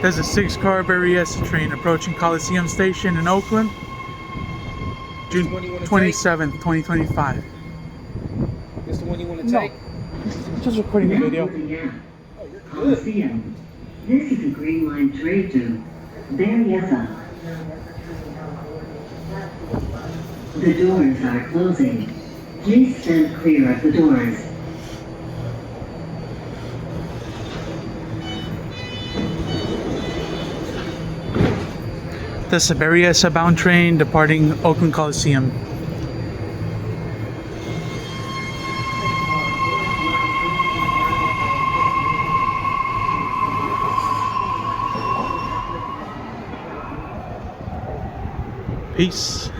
There's a 6-car berryessa train approaching Coliseum Station in Oakland, June 27th, 2025. This the one you want to take? Just recording the video. Coliseum. This is a Green Line trade to Berryessa. The doors are closing. Please stand clear of the doors. This is a berryessa bound train departing Oakland Coliseum. Peace.